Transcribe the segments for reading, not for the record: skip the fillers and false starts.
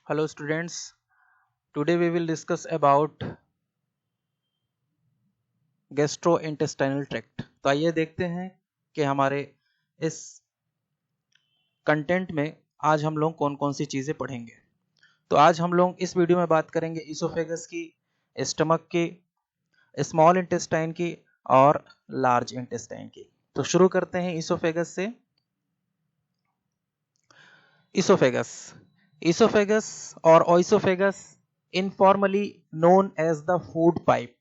Hello students, today we will discuss about gastrointestinal tract। तो आइए देखते हैं कि हमारे इस कंटेंट में आज हम लोग कौन कौन सी चीज़ें पढ़ेंगे। तो आज हम लोग इस वीडियो में बात करेंगे इसोफेगस की, स्टमक की, स्मॉल इंटेस्टाइन की और लार्ज इंटेस्टाइन की। तो शुरू करते हैं इसोफेगस से। इसोफेगस इसोफेगस और oesophagus informally known as the food pipe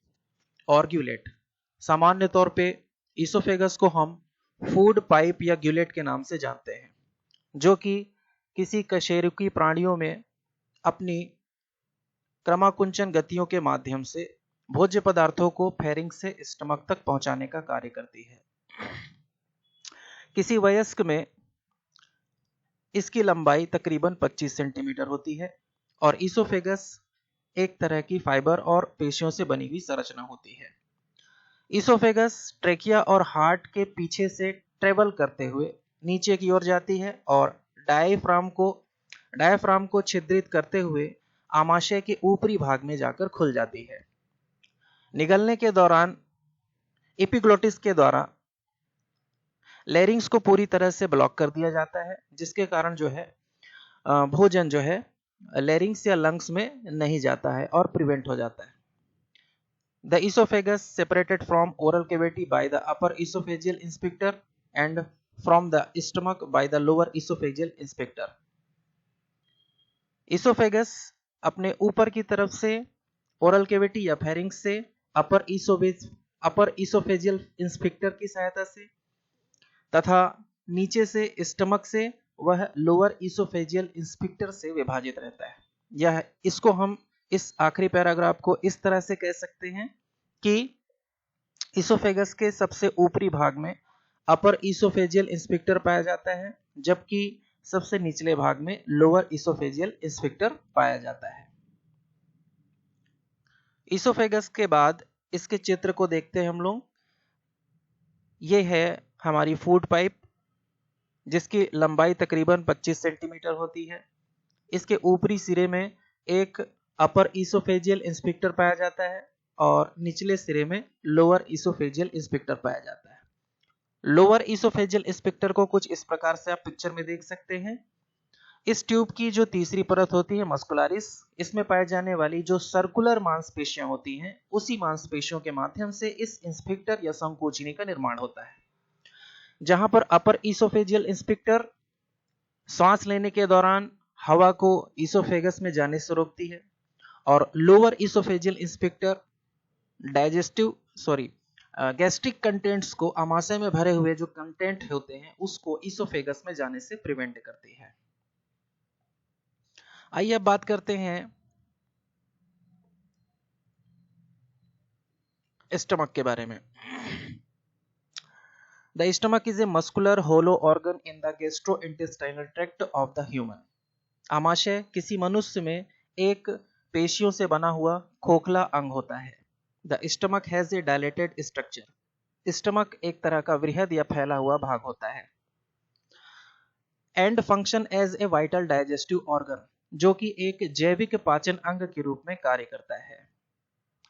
और ग्यूलेट। सामान्य तौर पे इसोफेगस को हम फूड पाइप या ग्यूलेट के नाम से जानते हैं, जो कि किसी कशेरुकी प्राणियों में अपनी क्रमाकुंचन गतियों के माध्यम से भोज्य पदार्थों को फेरिंग से स्टमक तक पहुंचाने का कार्य करती है। किसी वयस्क में इसकी लंबाई तकरीबन 25 सेंटीमीटर होती है और इसोफेगस एक तरह की फाइबर और पेशियों से बनी हुई संरचना होती है। इसोफेगस ट्रेकिया और हार्ट के पीछे से ट्रेवल करते हुए नीचे की ओर जाती है और डायफ्राम को छिद्रित करते हुए आमाशय के ऊपरी भाग में जाकर खुल जाती है। निगलने के दौरान एपिग्लोटिस के द्वारा लैरिंग्स को पूरी तरह से ब्लॉक कर दिया जाता है, जिसके कारण भोजन लैरिंग्स या लंग्स में नहीं जाता है और प्रिवेंट हो जाता है। The esophagus separated from oral cavity by the upper esophageal sphincter and from the stomach by the lower esophageal sphincter. Esophagus अपने ऊपर की तरफ से ओरल कैविटी या फेरिंक्स से अपर इसोफेजियल स्फिंक्टर की सहायता से तथा नीचे से स्टमक से वह लोअर इसोफेजियल स्फिंक्टर से विभाजित रहता है। इसको हम इस आखिरी पैराग्राफ को इस तरह से कह सकते हैं कि इसोफेगस के सबसे ऊपरी भाग में अपर इसोफेजियल स्फिंक्टर पाया जाता है, जबकि सबसे निचले भाग में लोअर इसोफेजियल स्फिंक्टर पाया जाता है। इसोफेगस के बाद इसके चित्र को देखते हैं हम लोग। ये है हमारी फूड पाइप, जिसकी लंबाई तकरीबन 25 सेंटीमीटर होती है। इसके ऊपरी सिरे में एक अपर इसोफेजियल स्फिंक्टर पाया जाता है और निचले सिरे में लोअर इसोफेजियल स्फिंक्टर पाया जाता है। लोअर इसोफेजियल स्फिंक्टर को कुछ इस प्रकार से आप पिक्चर में देख सकते हैं। इस ट्यूब की जो तीसरी परत होती है मस्कुलारिस, इसमें पाए जाने वाली जो सर्कुलर मांसपेशियां होती हैं, उसी मांसपेशियों के माध्यम से इस स्फिंक्टर या संकोचनी का निर्माण होता है। जहां पर अपर इसोफेजियल स्फिंक्टर सांस लेने के दौरान हवा को इसोफेगस में जाने से रोकती है और lower oesophageal sphincter gastric contents को, आमाशय में भरे हुए जो कंटेंट होते हैं, उसको इसोफेगस में जाने से प्रिवेंट करती है। आइए अब बात करते हैं स्टमक के बारे में। The stomach is a muscular hollow organ in the gastrointestinal tract of the human. आमाशय किसी मनुष्य में एक पेशियों से बना हुआ खोखला अंग होता है। The stomach has a dilated structure. Stomach एक तरह का वृहद या फैला हुआ भाग होता है। And function as a vital digestive organ, जो कि एक जैविक पाचन अंग के रूप में कार्य करता है।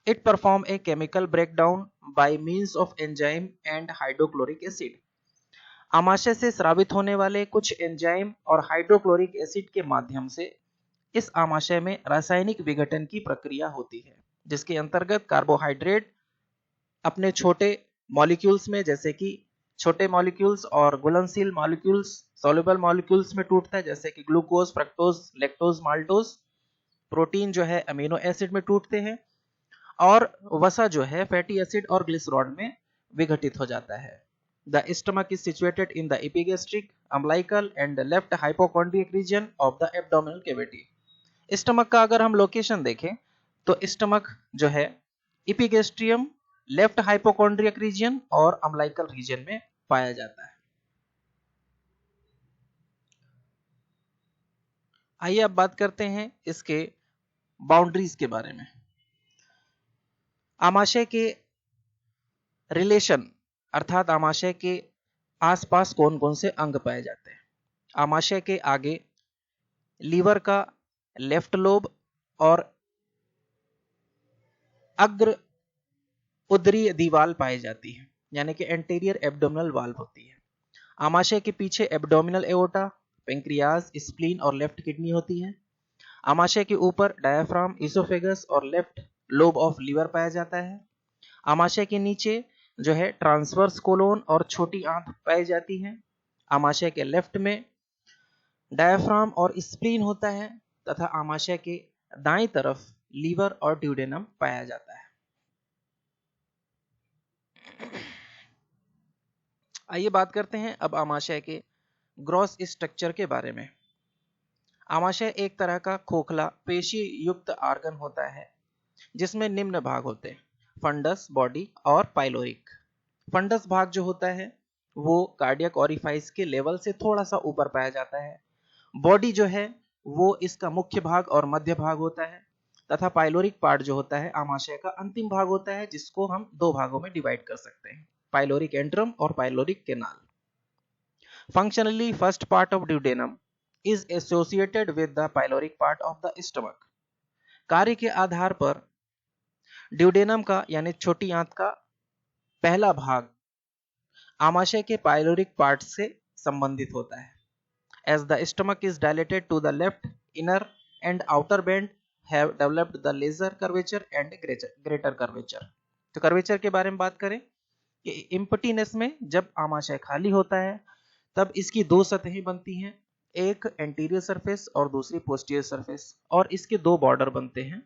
It perform a chemical breakdown by means of enzyme and hydrochloric acid. आमाशय से स्रावित होने वाले कुछ एंजाइम और हाइड्रोक्लोरिक एसिड के माध्यम से इस आमाशय में रासायनिक विघटन की प्रक्रिया होती है, जिसके अंतर्गत कार्बोहाइड्रेट अपने छोटे मॉलिक्यूल्स में, जैसे कि छोटे मॉलिक्यूल्स और घुलनशील मॉलिक्यूल्स, सॉल्युबल मॉलिक्यूल्स में टूटता है, जैसे कि glucose, fructose, lactose, maltose. Protein जो है अमीनो एसिड में टूटते हैं और वसा जो है फैटी एसिड और ग्लिसरॉल में विघटित हो जाता है। The stomach is situated in the epigastric, umbilical and left hypochondriac region of the abdominal cavity. Stomach का अगर हम लोकेशन देखें तो स्टमक जो है एपिगैस्ट्रियम, लेफ्ट हाइपोकॉन्ड्रियक रीजन और अम्बिलिकल रीजन में पाया जाता है। आइए अब बात करते हैं इसके बाउंड्रीज के बारे में। आमाशय के रिलेशन अर्थात आमाशय के आसपास कौन कौन से अंग पाए जाते हैं। आमाशय के आगे लीवर का लेफ्ट लोब और अग्र उदरीय दीवार पाई जाती है, यानी कि एंटीरियर एब्डोमिनल वाल्व होती है। आमाशय के पीछे एब्डोमिनल एओर्टा, पेंक्रियाज, स्प्लीन और लेफ्ट किडनी होती है। आमाशय के ऊपर डायाफ्राम, इसोफेगस और लेफ्ट लोब ऑफ लीवर पाया जाता है। आमाशय के नीचे जो है ट्रांसवर्स कोलोन और छोटी आंत पाई जाती है। आमाशय के लेफ्ट में डायाफ्राम और स्प्लीन होता है तथा आमाशय के दाईं तरफ लीवर और ड्यूडेनम पाया जाता है। आइए बात करते हैं अब आमाशय के ग्रॉस स्ट्रक्चर के बारे में। आमाशय एक तरह का खोखला पेशी युक्त आर्गन होता है जिसमें निम्न भाग होते हैं: फंडस बॉडी और पाइलोरिक। फंडस भाग जो होता है वो कार्डियक ओरिफाइस के लेवल से थोड़ा सा ऊपर पाया जाता है। बॉडी जो है वो इसका मुख्य भाग और मध्य भाग होता है तथा पाइलोरिक पार्ट जो होता है आमाशय का अंतिम भाग होता है, जिसको हम दो भागों में डिवाइड कर सकते हैं: पाइलोरिक एंट्रम और pyloric canal. Functionally first part of duodenum is associated with the pyloric part of the stomach. कार्य के आधार पर ड्यूडेनम का यानी छोटी आंत का पहला भाग आमाशय के पाइलोरिक पार्ट से संबंधित होता है। As the stomach is dilated to the left, inner and outer band have developed the lesser curvature and greater curvature. तो कर्वेचर के बारे में बात करें कि इम्पटीनेस में जब आमाशय खाली होता है तब इसकी दो सतहें बनती हैं, एक एंटीरियर सरफेस और दूसरी पोस्टीरियर सरफेस, और इसके दो बॉर्डर बनते हैं।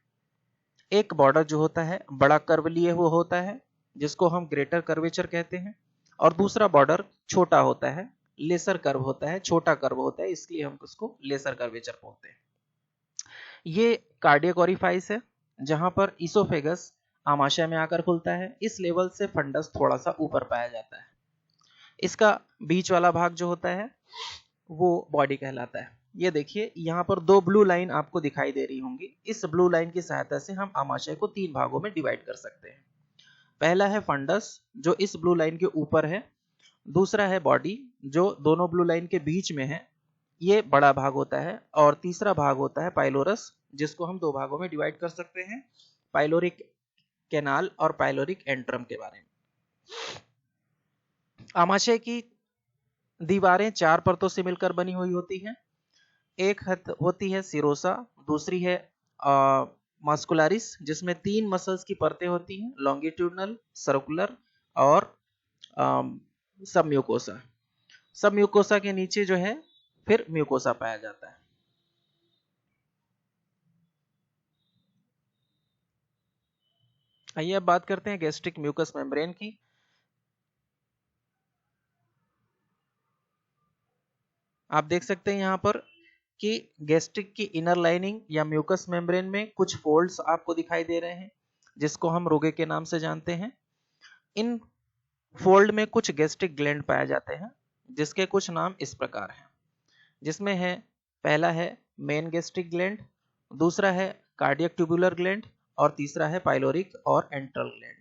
एक बॉर्डर जो होता है बड़ा कर्व लिए हुआ होता है जिसको हम ग्रेटर कर्वेचर कहते हैं, और दूसरा बॉर्डर छोटा होता है, लेसर कर्व होता है, छोटा कर्व होता है, इसलिए हम उसको लेसर कर्वेचर बोलते हैं। ये कार्डियक ओरिफाइस है जहां पर इसोफेगस आमाशय में आकर खुलता है। इस लेवल से फंडस थोड़ा सा ऊपर पाया जाता है। इसका बीच वाला भाग जो होता है वो बॉडी कहलाता है। ये देखिए यहाँ पर दो ब्लू लाइन आपको दिखाई दे रही होंगी। इस ब्लू लाइन की सहायता से हम आमाशय को तीन भागों में डिवाइड कर सकते हैं। पहला है फंडस जो इस ब्लू लाइन के ऊपर है, दूसरा है बॉडी जो दोनों ब्लू लाइन के बीच में है, ये बड़ा भाग होता है, और तीसरा भाग होता है पाइलोरस जिसको हम दो भागों में डिवाइड कर सकते हैं: पाइलोरिक कैनाल और पाइलोरिक एंट्रम के बारे में। आमाशय की दीवारें चार परतों से मिलकर बनी हुई होती हैं। एक होती है सिरोसा, दूसरी है मस्कुलरिस जिसमें तीन मसल्स की परतें होती हैं: लॉन्गिट्यूडनल, सर्कुलर और सब म्यूकोसा। सब म्यूकोसा के नीचे जो है फिर म्यूकोसा पाया जाता है। आइए अब बात करते हैं गैस्ट्रिक म्यूकस मेम्ब्रेन की। आप देख सकते हैं यहाँ पर कि गैस्ट्रिक की इनर लाइनिंग या म्यूकस मेम्ब्रेन में कुछ फोल्ड्स आपको दिखाई दे रहे हैं जिसको हम रोगे के नाम से जानते हैं। इन फोल्ड में कुछ गैस्ट्रिक ग्लैंड पाए जाते हैं जिसके कुछ नाम इस प्रकार हैं, जिसमें है पहला है मेन गैस्ट्रिक ग्लैंड, दूसरा है कार्डियक ट्यूबुलर ग्लैंड और तीसरा है पाइलोरिक और एंट्रल ग्लैंड।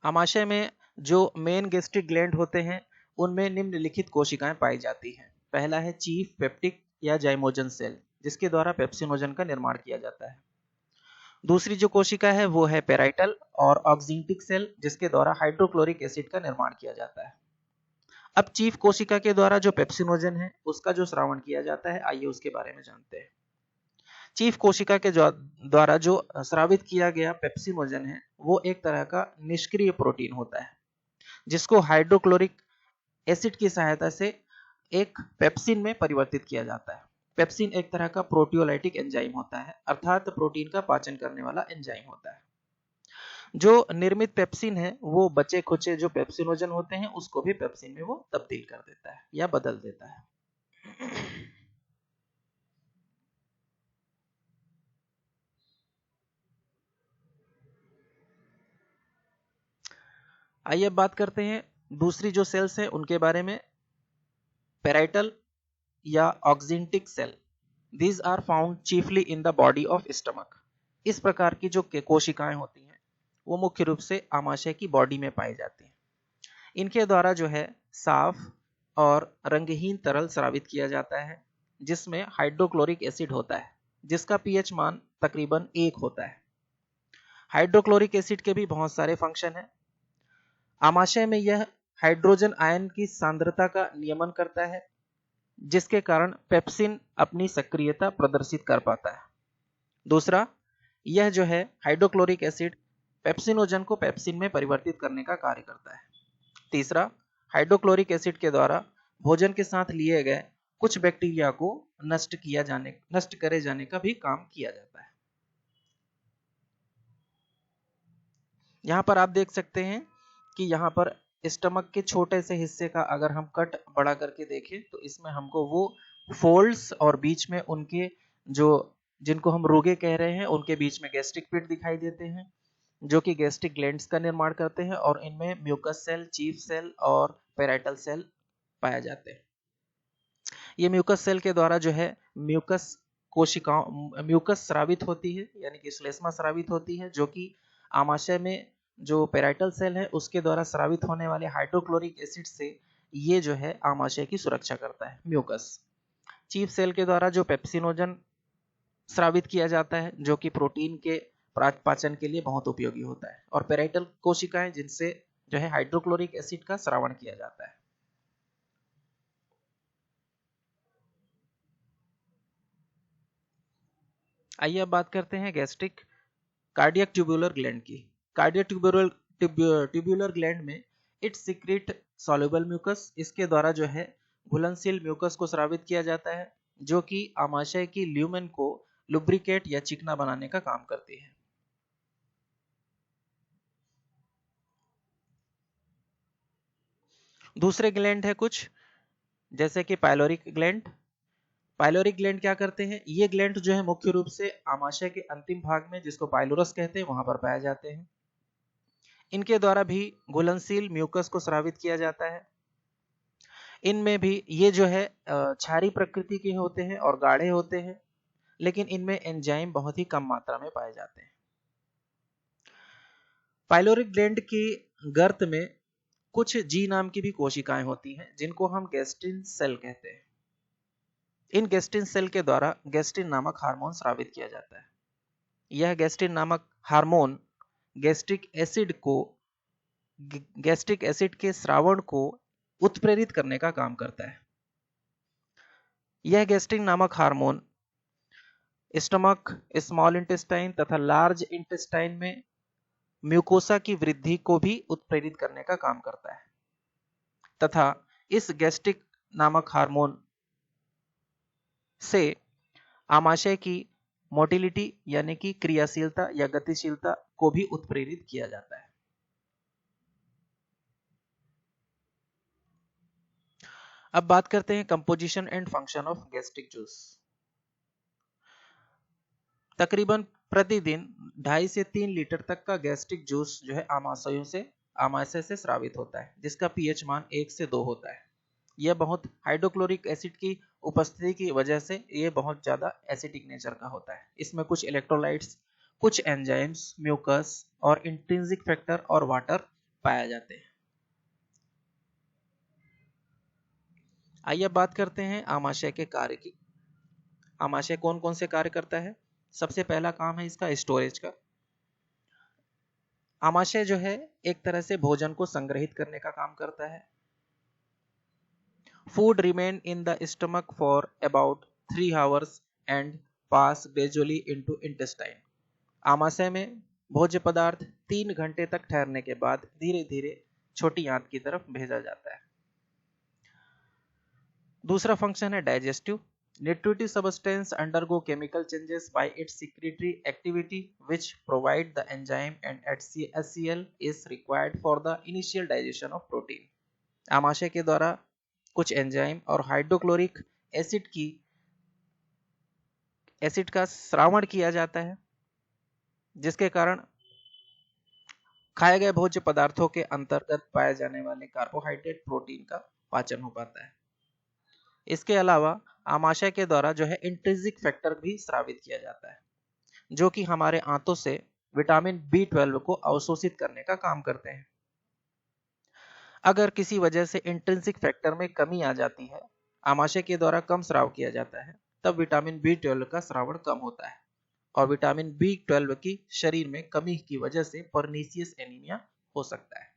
आमाशय में जो मेन गैस्ट्रिक ग्लैंड होते हैं उनमें निम्नलिखित कोशिकाएं पाई जाती हैं। पहला है चीफ पेप्टिक या जाइमोजन सेल जिसके द्वारा पेप्सिनोजन का निर्माण किया जाता है। दूसरी जो कोशिका है वो है पेराइटल और ऑक्सिंटिक सेल जिसके द्वारा हाइड्रोक्लोरिक एसिड का निर्माण किया जाता है। अब चीफ कोशिका के द्वारा जो पेप्सिनोजन है उसका जो स्रावण किया जाता है, आइए उसके बारे में जानते हैं। चीफ कोशिका के द्वारा जो स्रावित किया गया पेप्सिनोजन है वो एक तरह का निष्क्रिय प्रोटीन होता है जिसको हाइड्रोक्लोरिक एसिड की सहायता से एक पेप्सिन में परिवर्तित किया जाता है। पेप्सिन एक तरह का प्रोटियोलाइटिक एंजाइम होता है, अर्थात प्रोटीन का पाचन करने वाला एंजाइम होता है। जो निर्मित पेप्सिन है वो बचे खुचे जो पेप्सिनोजन होते हैं उसको भी पेप्सिन में वो तब्दील कर देता है या बदल देता है। आइए अब बात करते हैं दूसरी जो सेल्स हैं उनके बारे में। पेराइटल या ऑक्सिंटिक cell, these are found chiefly in the body of stomach। इस प्रकार की जो कोशिकाएं होती हैं वो मुख्य रूप से आमाशय की बॉडी में पाई जाती हैं। इनके द्वारा जो है साफ और रंगहीन तरल स्रावित किया जाता है जिसमें हाइड्रोक्लोरिक एसिड होता है जिसका पीएच मान तकरीबन 1 होता है। हाइड्रोक्लोरिक एसिड के भी बहुत सारे फंक्शन हैं। आमाशय में यह हाइड्रोजन आयन की सांद्रता का नियमन करता है जिसके कारण पेप्सिन अपनी सक्रियता प्रदर्शित कर पाता है। दूसरा, यह जो है हाइड्रोक्लोरिक एसिड पेप्सिनोजन को पेप्सिन में परिवर्तित करने का कार्य करता है। तीसरा, हाइड्रोक्लोरिक एसिड के द्वारा भोजन के साथ लिए गए कुछ बैक्टीरिया को नष्ट करे जाने का भी काम किया जाता है। यहां पर आप देख सकते हैं कि यहां पर स्टमक के छोटे से हिस्से का अगर हम कट बड़ा करके देखें तो इसमें हमको वो फोल्ड्स और बीच में उनके जो जिनको हम रोगे कह रहे हैं उनके बीच में गैस्ट्रिक पिट दिखाई देते हैं जो कि गैस्ट्रिक ग्लैंड्स का निर्माण करते हैं और इनमें म्यूकस सेल, चीफ सेल और पेराइटल सेल पाए जाते हैं। ये म्यूकस सेल के द्वारा जो है म्यूकस स्रावित होती है यानी कि श्लेष्मा स्रावित होती है जो कि आमाशय में जो पेराइटल सेल है उसके द्वारा स्रावित होने वाले हाइड्रोक्लोरिक एसिड से ये जो है आमाशय की सुरक्षा करता है म्यूकस। चीफ सेल के द्वारा जो पेप्सिनोजन स्रावित किया जाता है जो कि प्रोटीन के पाचन के लिए बहुत उपयोगी होता है और पेराइटल कोशिकाएं जिनसे जो है हाइड्रोक्लोरिक एसिड का स्रावण किया जाता है। आइए अब बात करते हैं गैस्ट्रिक कार्डियक ट्यूबुलर ग्लैंड की। कार्डियक ट्यूबुलर ग्लैंड में इट सीक्रेट सॉल्युबल म्यूकस, इसके द्वारा जो है घुलनशील म्यूकस को स्रावित किया जाता है जो कि आमाशय की ल्यूमेन को लुब्रिकेट या चिकना बनाने का काम करती है। दूसरे ग्लैंड है कुछ जैसे कि पाइलोरिक ग्लैंड। पाइलोरिक ग्लैंड क्या करते हैं, ये ग्लैंड जो है मुख्य रूप से आमाशय के अंतिम भाग में जिसको पाइलोरस कहते हैं वहां पर पाए जाते हैं। इनके द्वारा भी घुलनशील म्यूकस को स्रावित किया जाता है। इनमें भी ये जो है क्षारीय प्रकृति के होते हैं और गाढ़े होते हैं लेकिन इनमें एंजाइम बहुत ही कम मात्रा में पाए जाते हैं। पाइलोरिक ग्लैंड की गर्त में कुछ जी नाम की भी कोशिकाएं होती हैं जिनको हम गैस्ट्रिन सेल कहते हैं। इन गैस्ट्रिन सेल के द्वारा गैस्ट्रिन नामक हार्मोन स्रावित किया जाता है। यह गैस्ट्रिन नामक हार्मोन गैस्ट्रिक एसिड के स्रावण को उत्प्रेरित करने का काम करता है। यह गैस्ट्रिन नामक हार्मोन स्टमक, स्मॉल इंटेस्टाइन तथा लार्ज इंटेस्टाइन में म्यूकोसा की वृद्धि को भी उत्प्रेरित करने का काम करता है तथा इस गैस्ट्रिक नामक हार्मोन से आमाशय की मोटिलिटी यानी कि क्रियाशीलता या गतिशीलता को भी उत्प्रेरित किया जाता है। अब बात करते हैं composition and function of gastric juice. तकरीबन प्रतिदिन 2.5 से 3 लीटर तक का गैस्ट्रिक जूस जो है आमाशय से स्रावित होता है जिसका पीएच मान 1 से 2 होता है। यह बहुत हाइड्रोक्लोरिक एसिड की उपस्थिति की वजह से यह बहुत ज्यादा एसिडिक नेचर का होता है। इसमें कुछ इलेक्ट्रोलाइट्स, कुछ एंजाइम्स, म्यूकस और इंट्रिंसिक फैक्टर और वाटर पाए जाते हैं। आइए बात करते हैं आमाशय के कार्य की। आमाशय कौन कौन से कार्य करता है। सबसे पहला काम है इसका स्टोरेज का। आमाशय जो है एक तरह से भोजन को संग्रहित करने का काम करता है। Food remain in the stomach for about 3 hours and pass gradually into intestine. आमाशय में भोज्य पदार्थ 3 घंटे तक ठहरने के बाद धीरे धीरे छोटी आंत की तरफ भेजा जाता है। दूसरा फंक्शन है digestive. Nutritive substance undergo chemical changes by its secretory activity which provide the enzyme and HCl is required for the initial digestion of protein. आमाशय के द्वारा कुछ एंजाइम और हाइड्रोक्लोरिक एसिड का स्रावण किया जाता है जिसके कारण खाए गए भोज्य पदार्थों के अंतर्गत पाए जाने वाले कार्बोहाइड्रेट प्रोटीन का पाचन हो पाता है। इसके अलावा आमाशय के द्वारा जो है इंट्रिंसिक फैक्टर भी स्रावित किया जाता है जो कि हमारे आंतों से विटामिन B12 को अवशोषित करने का काम करते हैं। अगर किसी वजह से इंट्रिंसिक फैक्टर में कमी आ जाती है, आमाशय के द्वारा कम स्राव किया जाता है, तब विटामिन B12 का स्रावण कम होता है और विटामिन B12 की शरीर में कमी की वजह से पर्नीशियस एनीमिया हो सकता है।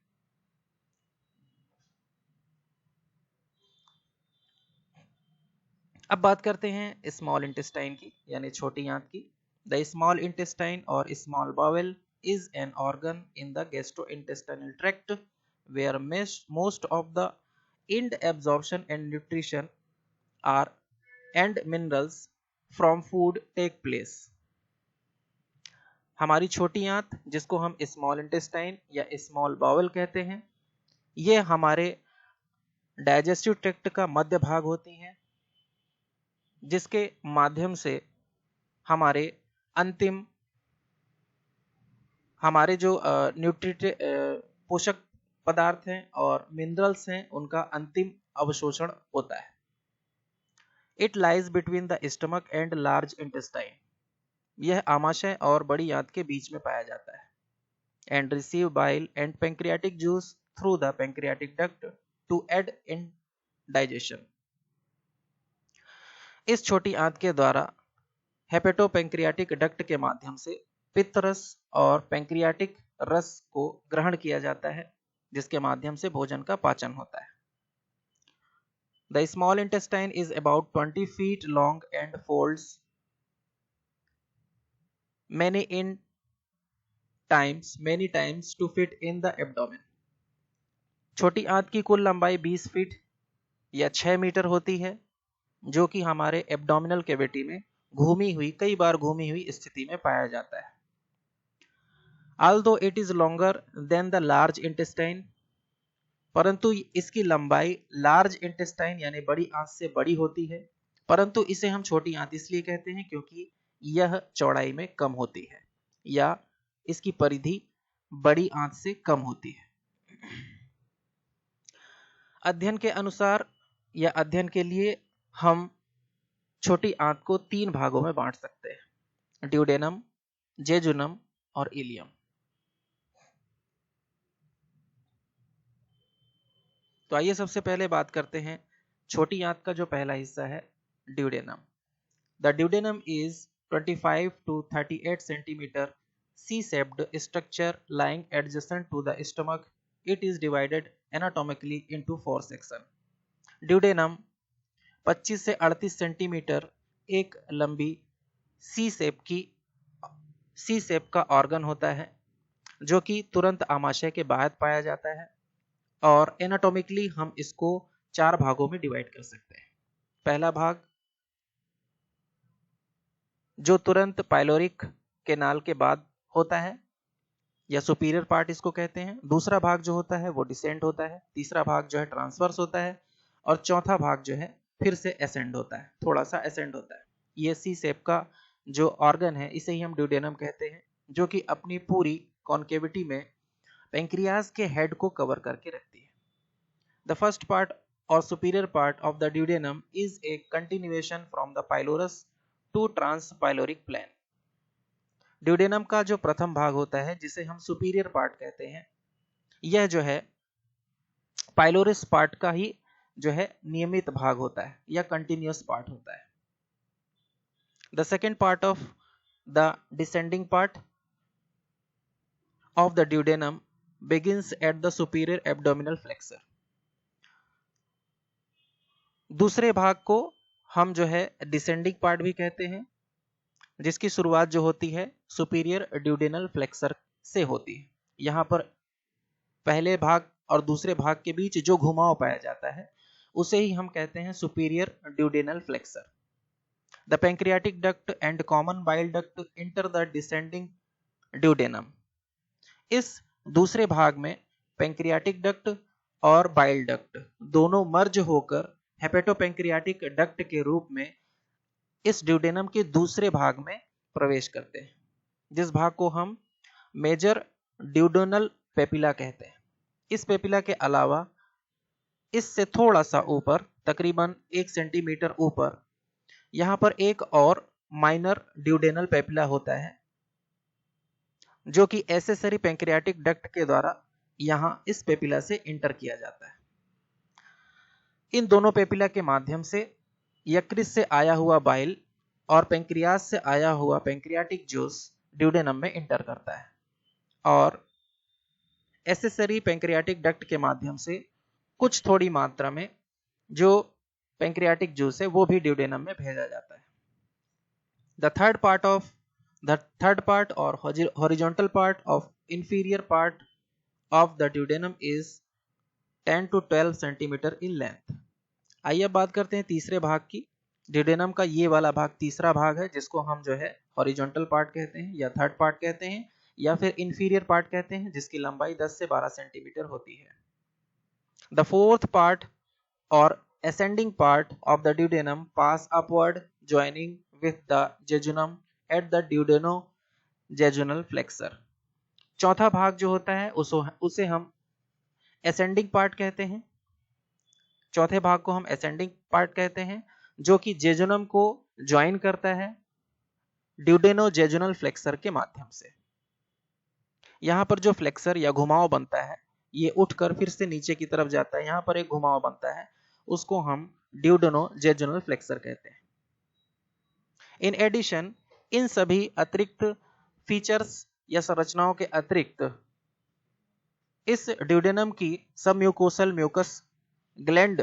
अब बात करते हैं स्मॉल इंटेस्टाइन की, यानी छोटी आंत की। द स्मॉल इंटेस्टाइन और small bowel is an organ in the gastrointestinal tract where most of the end absorption and nutrition are and minerals from food take place। हमारी छोटी आंत, जिसको हम स्मॉल इंटेस्टाइन या स्मॉल बाउल कहते हैं, ये हमारे डाइजेस्टिव ट्रैक्ट का मध्य भाग होती हैं, जिसके माध्यम से हमारे अंतिम हमारे जो पोषक पदार्थ हैं और मिनरल्स हैं, उनका अंतिम अवशोषण होता है। It lies between the stomach and large intestine. यह आमाशय और बड़ी आंत के बीच में पाया जाता है। And receive bile and pancreatic juice through the pancreatic duct to aid in digestion. इस छोटी आंत के द्वारा हेपेटोपैंक्रियाटिक डक्ट के माध्यम से पित्त रस और पैंक्रियाटिक रस को ग्रहण किया जाता है, जिसके माध्यम से भोजन का पाचन होता है। The small intestine is about 20 feet long and folds many times to fit in the abdomen। छोटी आंत की कुल लंबाई 20 फीट या 6 मीटर होती है, जो कि हमारे एब्डोमिनल कैविटी में कई बार घूमी हुई स्थिति में पाया जाता है। Although it is longer than the large intestine, परंतु इसकी लंबाई लार्ज इंटेस्टाइन यानी बड़ी आंत से बड़ी होती है, परंतु इसे हम छोटी आंत इसलिए कहते हैं क्योंकि यह चौड़ाई में कम होती है या इसकी परिधि बड़ी आंत से कम होती है। अध्ययन के अनुसार या अध्ययन के लिए हम छोटी आंत को 3 भागों में बांट सकते हैं: ड्यूडेनम, जेजुनम और इलियम। तो आइए सबसे पहले बात करते हैं छोटी आंत का जो पहला हिस्सा है, duodenum. The duodenum is 25 to 38 centimeter C-shaped structure lying adjacent to the stomach. It is divided anatomically into 4 sections. Duodenum 25 से 38 सेंटीमीटर एक लंबी सी शेप का ऑर्गन होता है, जो कि तुरंत आमाशय के बाहर पाया जाता है, और एनाटॉमिकली हम इसको 4 भागों में डिवाइड कर सकते हैं। पहला भाग जो तुरंत पाइलोरिक केनाल के बाद होता है या सुपीरियर पार्ट इसको कहते हैं। दूसरा भाग जो होता है वो डिसेंट होता है। तीसरा भाग जो है ट्रांसवर्स होता है और चौथा भाग जो है फिर से एसेंड होता है, थोड़ा सा एसेंड होता है। ये सी शेप का जो ऑर्गन है इसे ही हम ड्यूडेनम कहते हैं, जो कि अपनी पूरी कॉन्केविटी में पेंक्रियाज के हेड को कवर करके रखती है। The first part or superior part of the duodenum is a continuation from the pylorus to transpyloric plane. Duodenum का जो प्रथम भाग होता है, जिसे हम सुपीरियर पार्ट कहते हैं, यह जो है पाइलोरस पार्ट का ही जो है नियमित भाग होता है या कंटिन्यूअस पार्ट होता है। The second part of the descending part of the duodenum begins at the superior abdominal flexor। दूसरे भाग को हम जो है डिसेंडिंग पार्ट भी कहते हैं, जिसकी शुरुआत जो होती है सुपीरियर ड्यूडेनल फ्लेक्सर से होती है। यहाँ पर पहले भाग और दूसरे भाग के बीच जो घुमाव पाया जाता है उसे ही हम कहते हैं superior duodenal flexor. The pancreatic duct and common bile duct enter the descending duodenum. इस दूसरे भाग में पैंक्रियाटिक डक्ट और बाइल डक्ट दोनों मर्ज होकर हेपेटोपैंक्रियाटिक डक्ट के रूप में इस ड्यूडेनम के दूसरे भाग में प्रवेश करते हैं, जिस भाग को हम मेजर ड्यूडेनल पेपिला कहते हैं। इस पेपिला के अलावा इससे थोड़ा सा ऊपर, तकरीबन 1 सेंटीमीटर ऊपर, यहाँ पर एक और माइनर ड्यूडेनल पेपिला होता है, जो कि एसेसरी पैंक्रियाटिक डक्ट के द्वारा यहां इस पेपिला से इंटर किया जाता है। इन दोनों पेपिला के माध्यम से यकृत से आया हुआ बाइल और पेंक्रियाज से आया हुआ पेंक्रियाटिक जूस ड्यूडेनम में इंटर करता है और एसेसरी पेंक्रियाटिक डक्ट के माध्यम से कुछ थोड़ी मात्रा में जो पेंक्रियाटिक जूस है वो भी ड्यूडेनम में भेजा जाता है। द थर्ड पार्ट और horizontal part of inferior part of the duodenum is 10 to 12 centimetre in length. आइए अब बात करते हैं तीसरे भाग की। ड्यूडेनम का ये वाला भाग तीसरा भाग है जिसको हम जो है हॉरिजॉन्टल पार्ट कहते हैं या थर्ड पार्ट कहते हैं या फिर इंफीरियर पार्ट कहते हैं, जिसकी लंबाई 10 से 12 सेंटीमीटर होती है। द फोर्थ पार्ट और ascending part of the duodenum pass upward joining with the jejunum at the duodenojejunal flexor। चौथा भाग जो होता है उसे हम ascending part कहते हैं। चौथे भाग को हम ascending part कहते हैं जो कि जेजुनम को ज्वाइन करता है ड्यूडेनोजेजुनल फ्लेक्सर के माध्यम से। यहां पर जो फ्लेक्सर या घुमाव बनता है ये उठकर फिर से नीचे की तरफ जाता है, यहां पर एक घुमाव बनता है, उसको हम ड्यूडेनोजेजुनल फ्लेक्सर कहते हैं। इन एडिशन इन सभी अतिरिक्त फीचर्स या संरचनाओं के अतिरिक्त इस ड्यूडेनम की सबम्यूकोसल म्यूकस ग्लैंड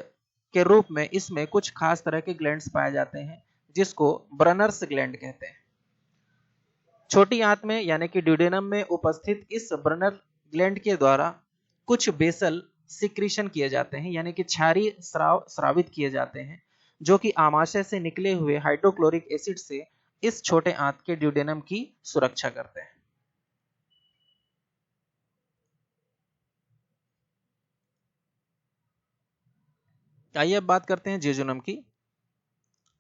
के रूप में इसमें कुछ खास तरह के ग्लैंड्स पाए जाते हैं जिसको ब्रनर्स ग्लैंड कहते हैं। छोटी आंत में यानी कि ड्यूडेनम में उपस्थित इस ब्रनर ग्लैंड के द्वारा कुछ बेसल सिक्रीशन किए जाते हैं यानी कि क्षारीय स्राव स्रावित किए जाते हैं जो कि आमाशय से निकले हुए हाइड्रोक्लोरिक एसिड से इस छोटे आंत के ड्यूडेनम की सुरक्षा करते हैं। आइए अब बात करते हैं जेजुनम की।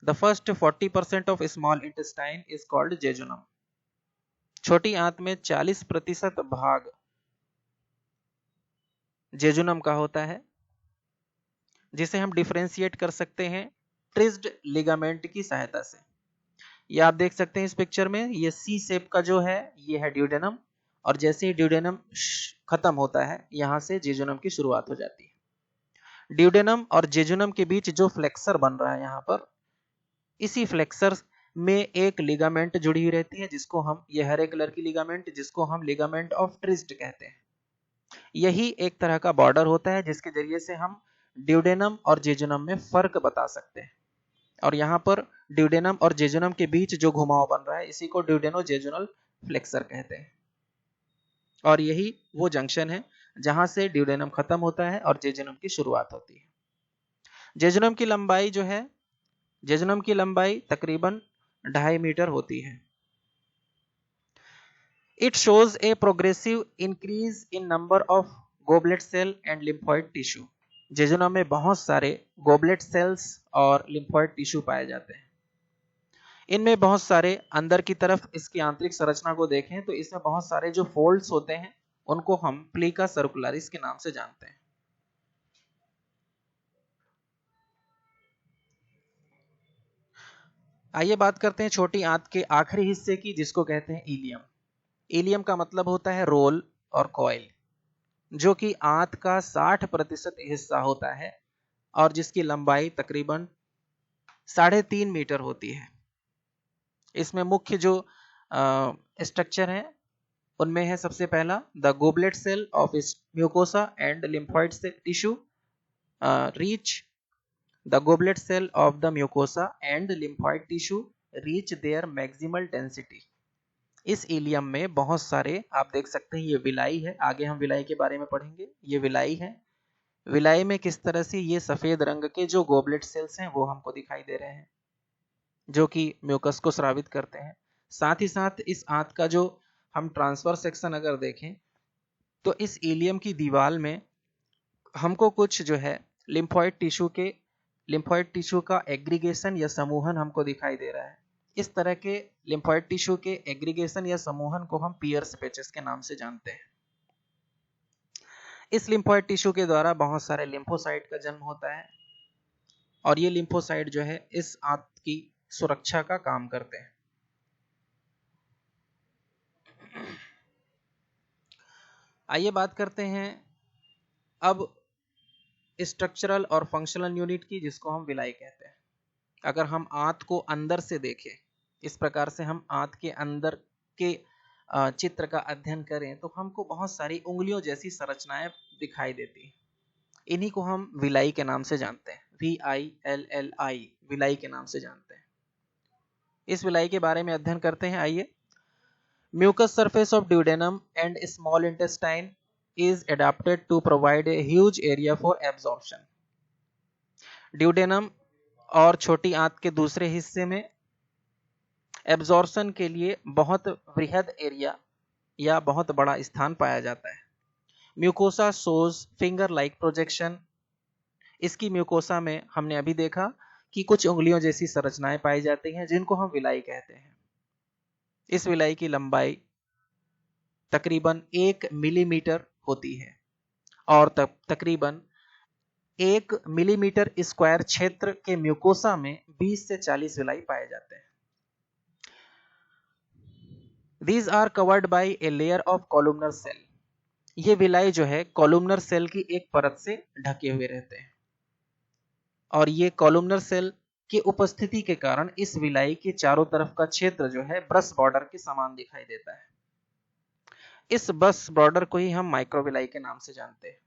The first 40% of small intestine is called jejunum. छोटी आंत में 40% भाग जेजुनम का होता है जिसे हम डिफरेंशिएट कर सकते हैं ट्रिस्ड लिगामेंट की सहायता से। ये आप देख सकते हैं इस पिक्चर में, ये सी शेप का जो है ये है ड्यूडेनम और जैसे ही ड्यूडेनम खत्म होता है यहां से जेजुनम की शुरुआत हो जाती है। ड्यूडेनम और जेजुनम के बीच जो फ्लेक्सर बन रहा है यहाँ पर, इसी फ्लेक्सर में एक लिगामेंट जुड़ी हुई रहती है जिसको हम, ये हरे कलर की लिगामेंट जिसको हम लिगामेंट ऑफ ट्रिस्ट कहते हैं। यही एक तरह का बॉर्डर होता है जिसके जरिए से हम ड्यूडेनम और जेजुनम में फर्क बता सकते हैं। और यहाँ पर ड्यूडेनम और जेजुनम के बीच जो घुमाव बन रहा है इसी को ड्यूडेनोजेजुनल फ्लेक्सर कहते हैं। और यही वो जंक्शन है जहां से ड्यूडेनम खत्म होता है और जेजुनम की शुरुआत होती है। जेजुनम की लंबाई जो है, जेजुनम की लंबाई तकरीबन 2.5 मीटर होती है। It shows a progressive increase in number of goblet cell and lymphoid tissue। Jejunum में बहुत सारे गोबलेट सेल्स और लिम्फोइड टिश्यू पाए जाते हैं। इनमें बहुत सारे, अंदर की तरफ इसकी आंतरिक संरचना को देखें तो इसमें बहुत सारे जो फोल्ड्स होते हैं उनको हम प्लीका सर्कुलरिस के नाम से जानते हैं। आइए बात करते हैं छोटी आंत के आखिरी हिस्से की जिसको कहते हैं इलियम। इलियम का मतलब होता है रोल और कॉइल, जो कि आंत का 60% हिस्सा होता है और जिसकी लंबाई तकरीबन 3.5 मीटर होती है। इसमें मुख्य जो स्ट्रक्चर है उनमें है सबसे पहला the goblet cell of mucosa and lymphoid tissue reach the goblet cell of the mucosa and lymphoid tissue reach their maximal density. इस इलियम में बहुत सारे, आप देख सकते हैं ये विलाई है, आगे हम विलाई के बारे में पढ़ेंगे। ये विलाई है, विलाई में किस तरह से ये सफेद रंग के जो गोबलेट सेल्स हैं वो हमको दिखाई दे रहे हैं जो कि म्यूकस को स्रावित करते हैं। साथ ही साथ इस आंत का जो हम ट्रांसफर सेक्शन अगर देखें तो इस इलियम की दीवार में हमको कुछ जो है लिम्फोइड टिश्यू का एग्रीगेशन या समूहन हमको दिखाई दे रहा है। इस तरह के लिम्फोइड टिश्यू के एग्रीगेशन या समूहन को हम पियर्स पैचेस के नाम से जानते हैं। इस लिम्फोइड टिश्यू के द्वारा बहुत सारे लिम्फोसाइट का जन्म होता है और ये लिम्फोसाइट जो है इस आंत की सुरक्षा का काम करते हैं। आइए बात करते हैं अब स्ट्रक्चरल और फंक्शनल यूनिट की, जिसको हम विलाई कहते हैं। अगर हम आंत को अंदर से देखें, इस प्रकार से हम आंत के अंदर के चित्र का अध्ययन करें तो हमको बहुत सारी उंगलियों जैसी संरचनाएं दिखाई देती हैं। इन्हीं को हम विलाई के नाम से जानते हैं, VILLI, विलाई के नाम से जानते हैं। इस विलाई के बारे में अध्ययन करते हैं। आइए। Mucus surface of duodenum and small intestine is adapted to provide a huge area for absorption. Duodenum और छोटी आंत के दूसरे हिस्से में एब्जॉर्प्शन के लिए बहुत वृहद एरिया या बहुत बड़ा स्थान पाया जाता है। Mucosa shows finger like projection. इसकी म्यूकोसा में हमने अभी देखा कि कुछ उंगलियों जैसी संरचनाएं पाई जाती हैं, जिनको हम विलाई कहते हैं। इस विलाई की लंबाई तकरीबन 1 मिलीमीटर होती है और तकरीबन 1 मिलीमीटर स्क्वायर क्षेत्र के म्यूकोसा में 20 से 40 विलाई पाए जाते हैं। These are covered by a layer of columnar cell. ये विलाई जो है कॉलुमनर सेल की एक परत से ढके हुए रहते हैं और ये कॉलुमनर सेल की उपस्थिति के कारण इस विलाई के चारों तरफ का क्षेत्र जो है ब्रश बॉर्डर के समान दिखाई देता है। इस ब्रश बॉर्डर को ही हम माइक्रोविलाई के नाम से जानते हैं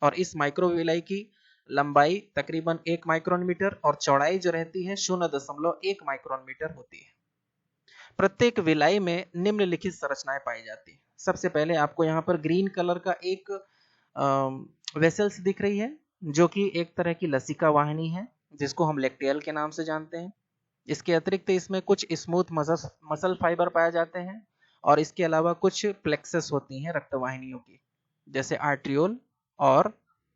और इस माइक्रोविलाई की लंबाई तकरीबन 1 माइक्रोन मीटर और चौड़ाई जो रहती है 0.1 माइक्रोन मीटर होती है। प्रत्येक विलाई में निम्नलिखित संरचनाएं पाई जाती हैं। सबसे पहले आपको यहाँ पर ग्रीन कलर का एक वेसल्स दिख रही है, जो कि एक तरह की लसिका वाहिनी है, जिसको हम लेक्टियल के नाम से जानते हैं। इसके अतिरिक्त इसमें कुछ स्मूथ मसल फाइबर पाए जाते हैं और इसके अलावा कुछ प्लेक्सस होती हैं रक्तवाहिनियों की, जैसे आर्ट्रियोल और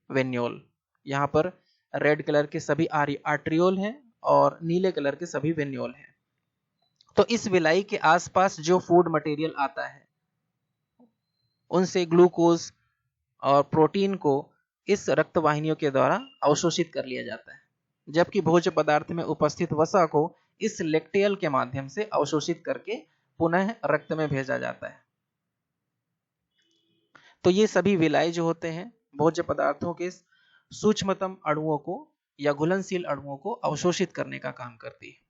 वेन्योल। यहाँ पर रेड कलर के सभी आर्ट्रियोल हैं और नीले कलर के सभी वेन्योल हैं। तो इस विलाई के आसपास जो फूड मटेरियल आता है उनसे ग्लूकोज और प्रोटीन को इस रक्तवाहिनियों के द्वारा अवशोषित कर लिया जाता है, जबकि भोज्य पदार्थ में उपस्थित वसा को इस लेक्टियल के माध्यम से अवशोषित करके पुनः रक्त में भेजा जाता है। तो ये सभी विलाई जो होते हैं भोज्य पदार्थों के सूक्ष्मतम अणुओं को या घुलनशील अणुओं को अवशोषित करने का काम करती है।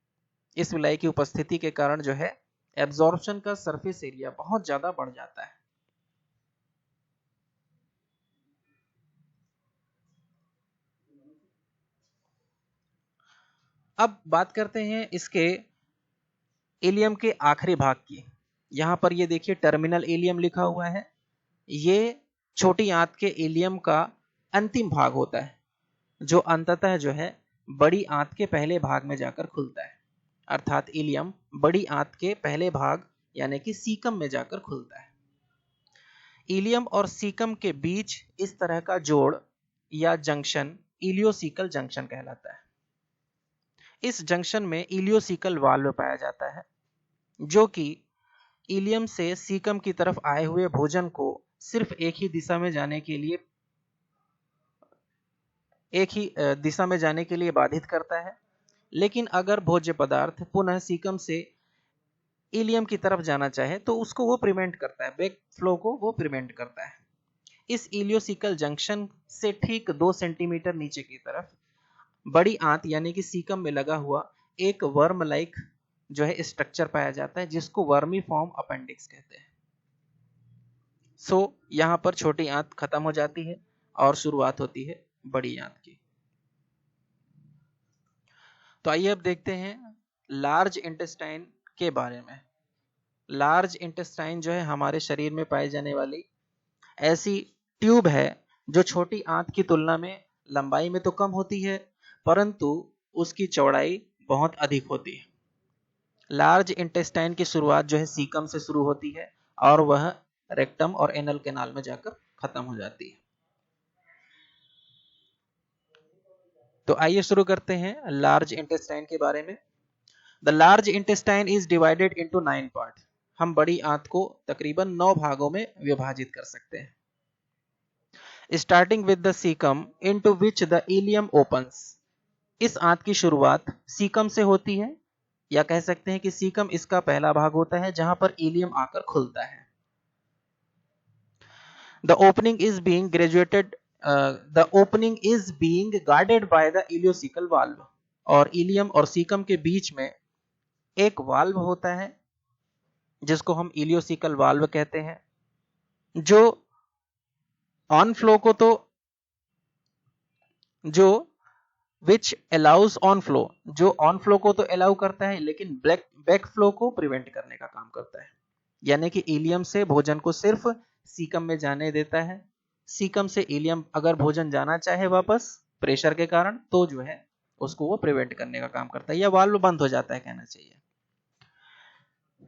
इस विलाई की उपस्थिति के कारण जो है एब्जॉर्प्शन का सरफेस एरिया बहुत ज्यादा बढ़ जाता है। अब बात करते हैं इसके इलियम के आखिरी भाग की। यहां पर ये देखिए टर्मिनल इलियम लिखा हुआ है। ये छोटी आंत के इलियम का अंतिम भाग होता है, जो अंततः जो है बड़ी आंत के पहले भाग में जाकर खुलता है। अर्थात इलियम बड़ी आंत के पहले भाग यानी कि सीकम में जाकर खुलता है। इलियम और सीकम के बीच इस तरह का जोड़ या जंक्शन इलियोसिकल जंक्शन कहलाता है। इस जंक्शन में इलियोसिकल वाल्व पाया जाता है, जो कि इलियम से सीकम की तरफ आए हुए भोजन को सिर्फ एक ही दिशा में जाने के लिए बाधित करता है। लेकिन अगर भोज्य पदार्थ पुनः सीकम से इलियम की तरफ जाना चाहे तो उसको वो प्रिवेंट करता है, बैक फ्लो को वो प्रिवेंट करता है। इस इलियोसिकल जंक्शन से ठीक 2 सेंटीमीटर नीचे की तरफ बड़ी आंत यानी कि सीकम में लगा हुआ एक वर्म लाइक जो है स्ट्रक्चर पाया जाता है, जिसको वर्मी फॉर्म अपेंडिक्स कहते हैं। यहां पर छोटी आंत खत्म हो जाती है और शुरुआत होती है बड़ी आंत की। तो आइए अब देखते हैं लार्ज इंटेस्टाइन के बारे में। लार्ज इंटेस्टाइन जो है हमारे शरीर में पाई जाने वाली ऐसी ट्यूब है जो छोटी आंत की तुलना में लंबाई में तो कम होती है, परंतु उसकी चौड़ाई बहुत अधिक होती है। लार्ज इंटेस्टाइन की शुरुआत जो है सीकम से शुरू होती है और वह रेक्टम और एनल कैनाल में जाकर खत्म हो जाती है। तो आइए शुरू करते हैं लार्ज इंटेस्टाइन के बारे में। The large intestine is divided into 9 part. हम बड़ी आंत को तकरीबन 9 भागों में विभाजित कर सकते हैं। Starting with the caecum into which the ilium opens. इस आंत की शुरुआत सीकम से होती है, या कह सकते हैं कि सीकम इसका पहला भाग होता है जहां पर इलियम आकर खुलता है। The opening is being guarded by the ileocecal valve. और इलियम और सीकम के बीच में एक वाल्व होता है जिसको हम इलियोसिकल वाल्व कहते हैं, जो ऑन फ्लो को तो जो विच अलाउज ऑन फ्लो, जो ऑन फ्लो को तो अलाउ करता है लेकिन बैक फ्लो को प्रिवेंट करने का काम करता है। यानी कि इलियम से भोजन को सिर्फ सीकम में जाने देता है, सीकम से इलियम अगर भोजन जाना चाहे वापस प्रेशर के कारण तो जो है उसको वो प्रिवेंट करने का काम करता है, या वाल्व बंद हो जाता है कहना चाहिए।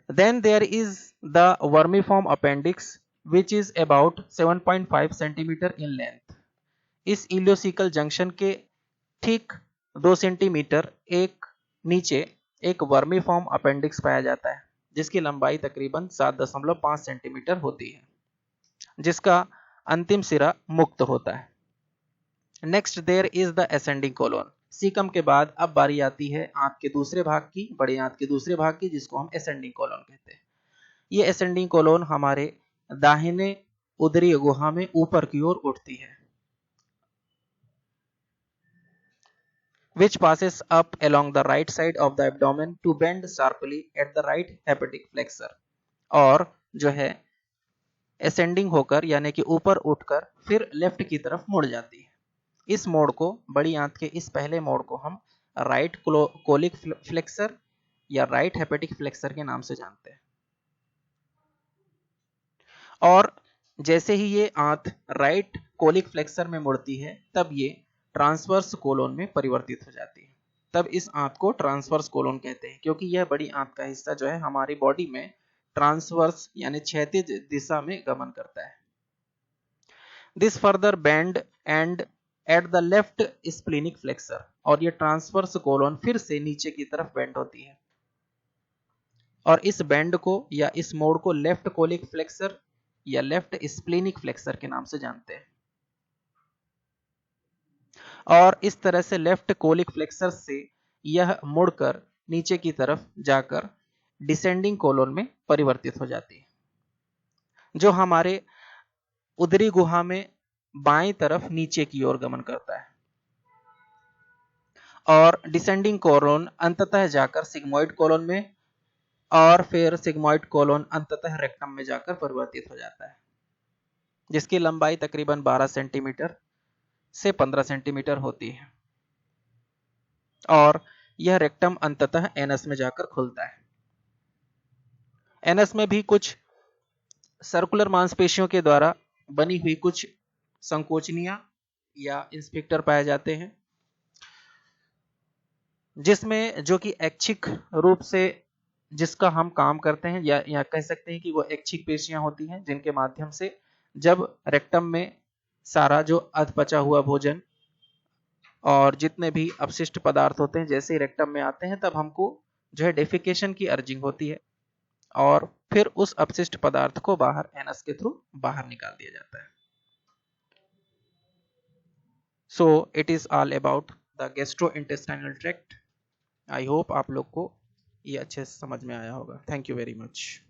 Then there is the vermiform appendix which is about 7.5 centimeter in length. इस इलियोसिकल जंक्शन के ठीक 2 सेंटीमीटर एक नीचे एक वर्मीफॉर्म अपेंडिक्स पाया जाता है जिसकी लंबाई तकरीबन 7.5 सेंटीमीटर होती है, जिसका अंतिम सिरा मुक्त होता है। Next there is the ascending colon. Caecum के बाद अब बारी आती है आंत के दूसरे भाग की, बड़े आंत के दूसरे भाग की, जिसको हम असेंडिंग कोलोन कहते हैं। ये असेंडिंग कोलोन हमारे दाहिने उदरी गुहा में ऊपर की ओर उठती है, which passes up along the right side of the abdomen to bend sharply at the right hepatic flexor, और जो है असेंडिंग होकर यानी कि ऊपर उठकर फिर लेफ्ट की तरफ मुड़ जाती है। इस मोड़ को, बड़ी आंत के इस पहले मोड़ को हम राइट कोलिक फ्लेक्सर या राइट हेपेटिक फ्लेक्सर के नाम से जानते हैं। और जैसे ही ये आंत राइट कोलिक फ्लेक्सर में मुड़ती है तब ये ट्रांसवर्स कोलोन में परिवर्तित हो जाती है। तब इस आंत को ट्रांसवर्स कोलोन कहते हैं, क्योंकि यह बड़ी आंत का हिस्सा जो है हमारी बॉडी में ट्रांसवर्स यानी क्षैतिज दिशा में गमन करता है। This further bend and at the left splenic flexor, और ये ट्रांसवर्स कोलोन फिर से नीचे की तरफ बेंड होती है, और इस बेंड को या इस मोड़ को लेफ्ट कोलिक फ्लेक्सर या लेफ्ट स्प्लीनिक फ्लेक्सर के नाम से जानते हैं। और इस तरह से लेफ्ट कोलिक फ्लेक्सर से यह मुड़कर नीचे की तरफ जाकर डिसेंडिंग कोलोन में परिवर्तित हो जाती है, जो हमारे उदरी गुहा में बाएं तरफ नीचे की ओर गमन करता है। और डिसेंडिंग कोलोन अंततः जाकर सिग्मोइड कोलोन में, और फिर सिग्मोइड कोलोन अंततः रेक्टम में जाकर परिवर्तित हो जाता है, जिसकी लंबाई तकरीबन 12 सेंटीमीटर से 15 सेंटीमीटर होती है, और यह रेक्टम अंततः एनस में जाकर खुलता है। एनस में भी कुछ सर्कुलर मांसपेशियों के द्वारा बनी हुई कुछ संकोचनियां या इंस्पेक्टर पाए जाते हैं, जिसमें जो कि ऐच्छिक रूप से जिसका हम काम करते हैं, या कह सकते हैं कि वो ऐच्छिक पेशियां होती हैं, जिनके माध्यम से जब रेक्टम में सारा जो अधपचा हुआ भोजन और जितने भी अपशिष्ट पदार्थ होते हैं जैसे ही रेक्टम में आते हैं, तब हमको जो है डेफिकेशन की अर्जिंग होती है, और फिर उस अपशिष्ट पदार्थ को बाहर एनस के थ्रू बाहर निकाल दिया जाता है। So it is all about the gastrointestinal tract. I hope आप लोग को ये अच्छे से समझ में आया होगा। Thank you very much.